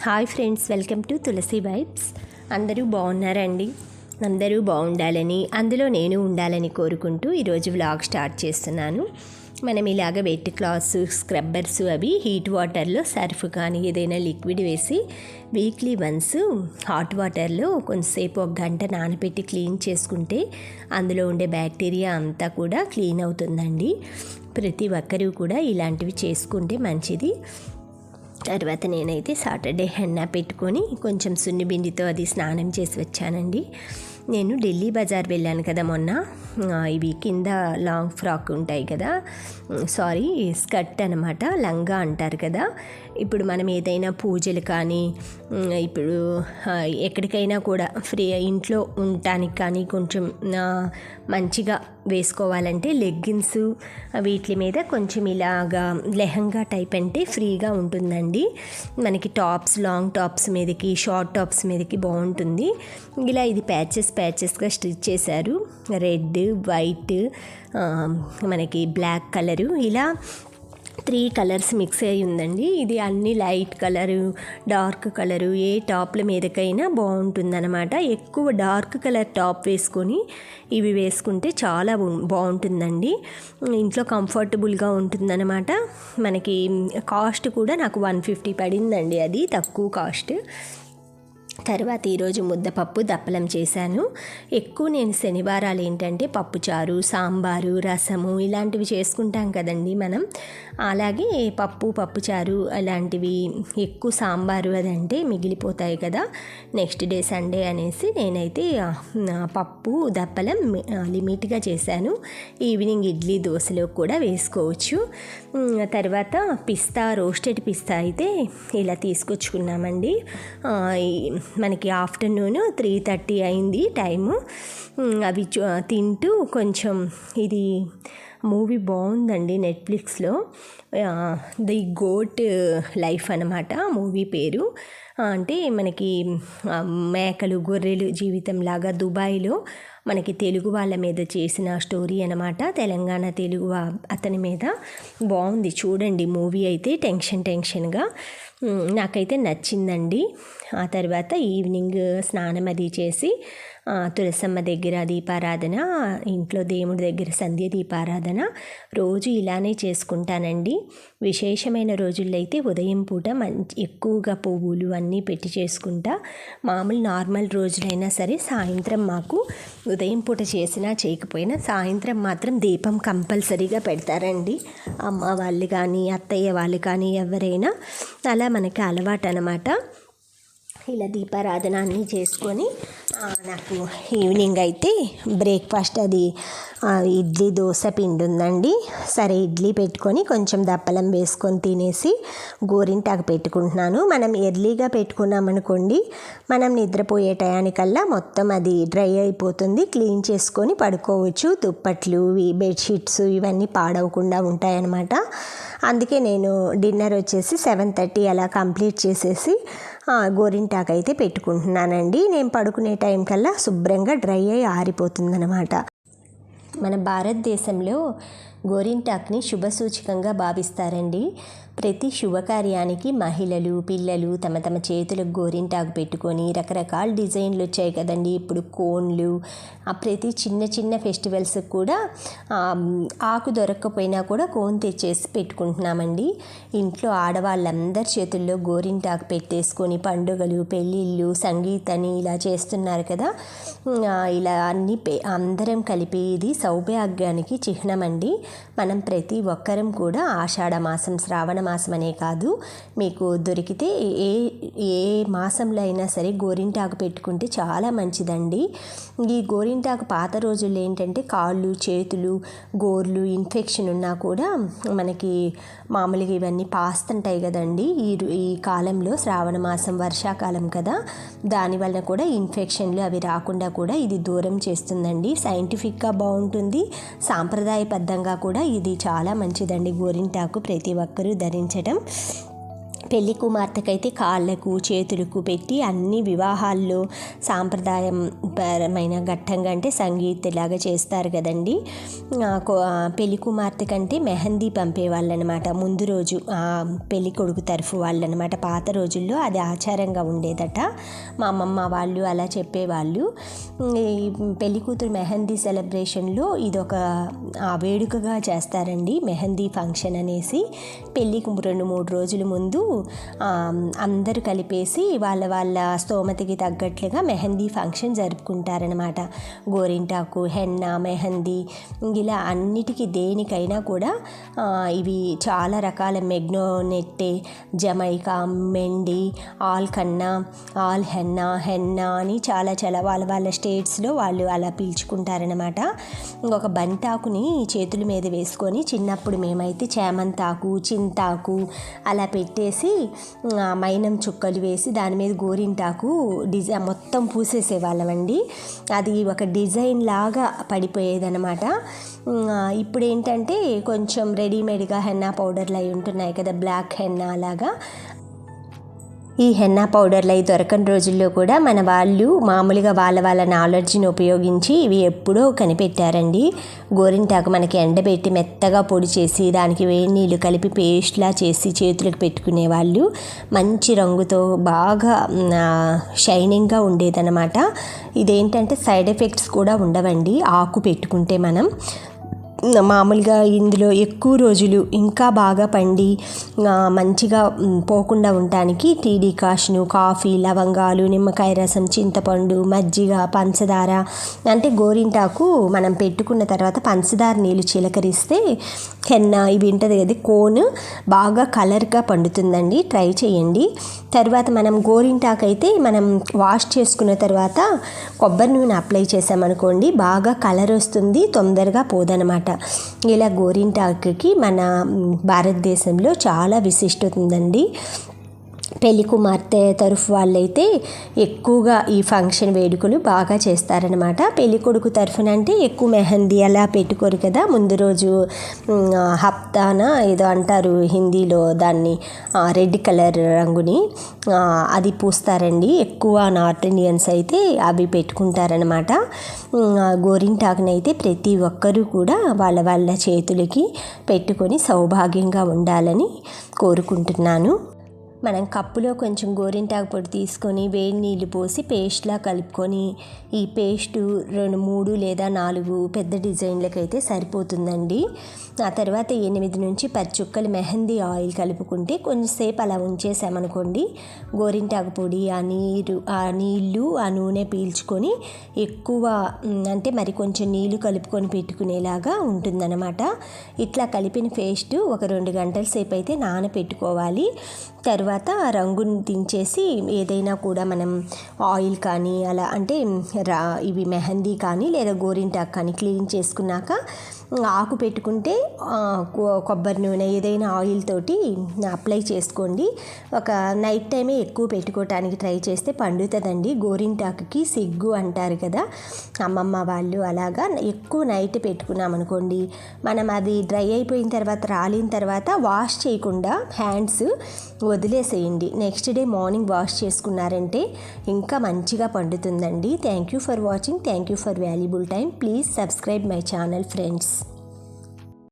Hi friends, welcome to Tulasi vibes. అందరూ బాగున్నారండి? అందరూ బాగుండాలని, అందులో నేను ఉండాలని కోరుకుంటూ ఈరోజు వ్లాగ్ స్టార్ట్ చేస్తున్నాను. మనం ఇలాగ వెట్ క్లాత్స్, స్క్రబ్బర్స్ అవి హీట్ వాటర్లో సర్ఫ్ కానీ ఏదైనా లిక్విడ్ వేసి వీక్లీ వన్స్ హాట్ వాటర్లో కొంతసేపు 1 గంట నానబెట్టి క్లీన్ చేసుకుంటే అందులో ఉండే బ్యాక్టీరియా అంతా కూడా క్లీన్ అవుతుందండి. ప్రతి ఒక్కరూ కూడా ఇలాంటివి చేసుకుంటే మంచిది. తర్వాత నేనైతే సాటర్డే హెన్నా పెట్టుకొని కొంచెం సున్నిబిండితో అది స్నానం చేసి వచ్చానండి. నేను ఢిల్లీ బజార్ వెళ్ళాను కదా మొన్న. ఇవి కింద లాంగ్ ఫ్రాక్ ఉంటాయి కదా, స్కర్ట్ అనమాట, లంగా అంటారు కదా. ఇప్పుడు మనం ఏదైనా పూజలు కానీ ఇప్పుడు ఎక్కడికైనా కూడా ఇంట్లో ఉండటానికి కానీ కొంచెం మంచిగా వేసుకోవాలంటే లెగ్గిన్స్ వీటి మీద కొంచెం ఇలాగా లెహంగా టైప్ అంటే ఫ్రీగా ఉంటుందండి. మనకి టాప్స్, లాంగ్ టాప్స్ మీదకి, షార్ట్ టాప్స్ మీదకి బాగుంటుంది. ఇలా ఇది ప్యాచెస్గా స్టిచ్ చేశారు. రెడ్, వైట్, మనకి బ్లాక్ కలరు, ఇలా 3 కలర్స్ మిక్స్ అయ్యి ఉందండి. ఇది అన్ని లైట్ కలరు, డార్క్ కలరు, ఏ టాప్ల మీదకైనా బాగుంటుందన్నమాట. ఎక్కువ డార్క్ కలర్ టాప్ వేసుకొని ఇవి వేసుకుంటే చాలా బాగుంటుందండి. ఇంట్లో కంఫర్టబుల్గా ఉంటుందన్నమాట. మనకి కాస్ట్ కూడా నాకు 150 పడిందండి, అది తక్కువ కాస్ట్. తర్వాత ఈరోజు ముద్దపప్పు దప్పలం చేశాను. ఎక్కువ నేను శనివారాలు ఏంటంటే పప్పుచారు, సాంబారు, రసము ఇలాంటివి చేసుకుంటాం కదండి మనం. అలాగే పప్పుచారు అలాంటివి ఎక్కువ, సాంబారు అదంటే మిగిలిపోతాయి కదా, నెక్స్ట్ డే సండే అనేసి నేనైతే పప్పు దప్పలం లిమిట్గా చేశాను. ఈవినింగ్ ఇడ్లీ, దోశలో కూడా వేసుకోవచ్చు. తర్వాత రోస్టెడ్ పిస్తా అయితే ఇలా తీసుకొచ్చుకున్నామండి. మనకి ఆఫ్టర్నూన్ 3:30 అయింది టైము. అవి తింటూ కొంచెం, ఇది మూవీ బాగుందండి నెట్ఫ్లిక్స్లో, ది గోట్ లైఫ్ అనమాట మూవీ పేరు. అంటే మనకి మేకలు, గొర్రెలు జీవితం లాగా దుబాయ్లో మనకి తెలుగు వాళ్ళ మీద చేసిన స్టోరీ అనమాట. తెలంగాణ తెలుగు అతని మీద. బాగుంది, చూడండి మూవీ అయితే. టెన్షన్గా నాకైతే నచ్చిందండి. ఆ తర్వాత ఈవినింగ్ స్నానం అది చేసి తులసమ్మ దగ్గర దీపారాధన, ఇంట్లో దేవుడి దగ్గర సంధ్య దీపారాధన రోజు ఇలానే చేసుకుంటానండి. విశేషమైన రోజుల్లో అయితే ఉదయం పూట ఎక్కువగా పువ్వులు అన్నీ పెట్టి చేసుకుంటా. నార్మల్ రోజులైనా సరే సాయంత్రం మాకు ఉదయం పూట చేసినా చేయకపోయినా సాయంత్రం మాత్రం దీపం కంపల్సరీగా పెడతారండి. అమ్మ వాళ్ళు కానీ, అత్తయ్య వాళ్ళు కానీ, ఎవరైనా. అలా మనకి అలవాటు అనమాట. ఇలా దీపారాధన అన్నీ చేసుకొని నాకు ఈవినింగ్ అయితే బ్రేక్ఫాస్ట్ అది ఇడ్లీ, దోశ పిండి ఉందండి. సరే ఇడ్లీ పెట్టుకొని కొంచెం దప్పలం వేసుకొని తినేసి గోరింటాకు పెట్టుకుంటున్నాను. మనం ఎర్లీగా పెట్టుకున్నామనుకోండి, మనం నిద్రపోయే టయానికల్లా మొత్తం అది డ్రై అయిపోతుంది. క్లీన్ చేసుకొని పడుకోవచ్చు. దుప్పట్లు, బెడ్షీట్స్ ఇవన్నీ పాడవకుండా ఉంటాయన్నమాట. అందుకే నేను డిన్నర్ వచ్చేసి 7:30 అలా కంప్లీట్ చేసేసి గోరింటాకు అయితే పెట్టుకుంటున్నానండి. నేను పడుకునే టైం కల్లా శుభ్రంగా డ్రై అయి ఆరిపోతుందన్నమాట. మన భారతదేశంలో గోరింటాకుని శుభసూచకంగా భావిస్తారండి. ప్రతి శుభకార్యానికి మహిళలు, పిల్లలు తమ చేతులకు గోరింటాకు పెట్టుకొని, రకరకాల డిజైన్లు వచ్చాయి కదండి ఇప్పుడు, కోన్లు, ప్రతి చిన్న ఫెస్టివల్స్కి కూడా ఆకు దొరక్కపోయినా కూడా కోన్ తెచ్చేసి పెట్టుకుంటున్నామండి. ఇంట్లో ఆడవాళ్ళందరి చేతుల్లో గోరింటాకు పెట్టేసుకొని పండుగలు, పెళ్ళిళ్ళు, సంగీతని ఇలా చేస్తున్నారు కదా. ఇలా అన్నీ అందరం కలిపి ఇది సౌభాగ్యానికి చిహ్నమండి. మనం ప్రతి ఒక్కరం కూడా ఆషాఢ మాసం, శ్రావణ మాసం అనే కాదు, మీకు దొరికితే ఏ మాసంలో అయినా సరే గోరింటాకు పెట్టుకుంటే చాలా మంచిదండి. ఈ గోరింటాకు పాత రోజుల్లో ఏంటంటే కాళ్ళు, చేతులు, గోర్లు ఇన్ఫెక్షన్ ఉన్నా కూడా మనకి మామూలుగా ఇవన్నీ పాస్తుంటాయి కదండి. ఈ కాలంలో శ్రావణ మాసం వర్షాకాలం కదా, దానివల్ల కూడా ఇన్ఫెక్షన్లు అవి రాకుండా కూడా ఇది దూరం చేస్తుందండి. సైంటిఫిక్గా బాగుంటుంది, సాంప్రదాయబద్ధంగా కూడా ఇది చాలా మంచిదండి. గోరింటాకు ప్రతి ఒక్కరూ ధరించడం. పెళ్లి కుమార్తెకైతే కాళ్ళకు చేతులకు పెట్టి అన్ని వివాహాల్లో సాంప్రదాయపరమైన ఘట్టంగా అంటే సంగీతలాగా చేస్తారు కదండి. పెళ్లి కుమార్తె కంటే మెహందీ పంపేవాళ్ళు అనమాట ముందు రోజు పెళ్లి కొడుకు తరఫు వాళ్ళు అనమాట. పాత రోజుల్లో అది ఆచారంగా ఉండేదట. మా అమ్మమ్మ వాళ్ళు అలా చెప్పేవాళ్ళు. ఈ పెళ్లి కూతురు మెహందీ సెలబ్రేషన్లో ఇదొక వేడుకగా చేస్తారండి. మెహందీ ఫంక్షన్ అనేసి పెళ్ళికి 2-3 రోజుల ముందు అందరూ కలిపేసి వాళ్ళ స్తోమతకి తగ్గట్లుగా మెహందీ ఫంక్షన్ జరుపుకుంటారనమాట. గోరింటాకు, హెన్న, మెహందీ ఇలా అన్నిటికీ దేనికైనా కూడా ఇవి చాలా రకాల మెగ్నోనెట్టే, జమైకా, మెండి, ఆల్ కన్నా, ఆల్ హెన్నా అని చాలా వాళ్ళ స్టేట్స్లో వాళ్ళు అలా పిలుచుకుంటారనమాట. ఇంకొక బంతాకుని చేతుల మీద వేసుకొని చిన్నప్పుడు మేమైతే చేమంతాకు, చింతాకు అలా పెట్టేసి మైనం చుక్కలు వేసి దాని మీద గోరింటాకు డిజైన్ మొత్తం పూసేసేవాళ్ళమండి. అది ఒక డిజైన్ లాగా పడిపోయేదన్నమాట. ఇప్పుడు ఏంటంటే కొంచెం రెడీమేడ్గా హెన్నా పౌడర్లు అవి ఉంటున్నాయి కదా, బ్లాక్ హెన్నా అలాగా. ఈ హెన్నా పౌడర్లు అవి దొరకని రోజుల్లో కూడా మన వాళ్ళు మామూలుగా వాళ్ళ నాలెడ్జ్ని ఉపయోగించి ఇవి ఎప్పుడో కనిపెట్టారండి. గోరింటాకు మనకి ఎండబెట్టి మెత్తగా పొడి చేసి దానికి వేడి నీళ్ళు కలిపి పేస్ట్లా చేసి చేతులకు పెట్టుకునేవాళ్ళు. మంచి రంగుతో బాగా షైనింగ్గా ఉండేదన్నమాట. ఇదేంటంటే సైడ్ ఎఫెక్ట్స్ కూడా ఉండవండి. ఆకు పెట్టుకుంటే మనం మామూలుగా ఇందులో ఎక్కువ రోజులు ఇంకా బాగా పండి మంచిగా పోకుండా ఉండటానికి టీ డికాషను, కాఫీ, లవంగాలు, నిమ్మకాయ రసం, చింతపండు, మజ్జిగ, పంచదార అంటే గోరింటాకు మనం పెట్టుకున్న తర్వాత పంచదార నీళ్ళు చిలకరిస్తే హెన్న ఇవి ఉంటుంది కదా కోన్ బాగా కలర్గా పండుతుందండి. ట్రై చేయండి. తర్వాత మనం గోరింటాకు అయితే మనం వాష్ చేసుకున్న తర్వాత కొబ్బరి నూనె అప్లై చేసామనుకోండి బాగా కలర్ వస్తుంది, తొందరగా పోదనమాట. ఇలా గోరింటాకుకి మన భారతదేశంలో చాలా విశిష్టత ఉందండి. పెళ్లి కుమార్తె తరఫు వాళ్ళైతే ఎక్కువగా ఈ ఫంక్షన్ వేడుకలు బాగా చేస్తారనమాట. పెళ్లి కొడుకు తరఫున అంటే ఎక్కువ మెహందీ అలా పెట్టుకోరు కదా. ముందు రోజు హప్తాన ఏదో అంటారు హిందీలో దాన్ని, రెడ్ కలర్ రంగుని అది పూస్తారండి. ఎక్కువ నార్త్ ఇండియన్స్ అయితే అవి పెట్టుకుంటారనమాట. గోరింటాకునైతే ప్రతి ఒక్కరూ కూడా వాళ్ళ చేతులకి పెట్టుకొని సౌభాగ్యంగా ఉండాలని కోరుకుంటున్నాను. మనం కప్పులో కొంచెం గోరింటాకు పొడి తీసుకొని వేడి నీళ్ళు పోసి పేస్ట్లా కలుపుకొని ఈ పేస్టు 2, 3 లేదా 4 పెద్ద డిజైన్లకైతే సరిపోతుందండి. ఆ తర్వాత 8 నుంచి 10 చుక్కలు మెహందీ ఆయిల్ కలుపుకుంటే కొంచెంసేపు అలా ఉంచేసామనుకోండి గోరింటాకు పొడి ఆ నీళ్ళు ఆ నూనె పీల్చుకొని ఎక్కువ అంటే మరి కొంచెం నీళ్ళు కలుపుకొని పెట్టుకునేలాగా ఉంటుందన్నమాట. ఇట్లా కలిపిన పేస్ట్ ఒక 2 గంటల సేపు అయితే నానపెట్టుకోవాలి. తర్వాత రంగుని దించేసి ఏదైనా కూడా మనం ఆయిల్ కానీ అలా అంటే ఇవి మెహందీ కానీ లేదా గోరింటాకు కానీ క్లీన్ చేసుకున్నాక ఆకు పెట్టుకుంటే కొబ్బరి నూనె ఏదైనా ఆయిల్ తోటి అప్లై చేసుకోండి. ఒక నైట్ టైమే ఎక్కువ పెట్టుకోవటానికి ట్రై చేస్తే పండుతుందండి. గోరింటాకుకి సిగ్గు అంటారు కదా అమ్మమ్మ వాళ్ళు, అలాగా ఎక్కువ నైట్ పెట్టుకున్నాం అనుకోండి మనం అది డ్రై అయిపోయిన తర్వాత రాలిన తర్వాత వాష్ చేయకుండా హ్యాండ్స్ వదిలేసేయండి. నెక్స్ట్ డే మార్నింగ్ వాష్ చేసుకున్నారంటే ఇంకా మంచిగా పండుతుందండి. Thank you for watching. Thank you for valuable time. Please subscribe my channel friends.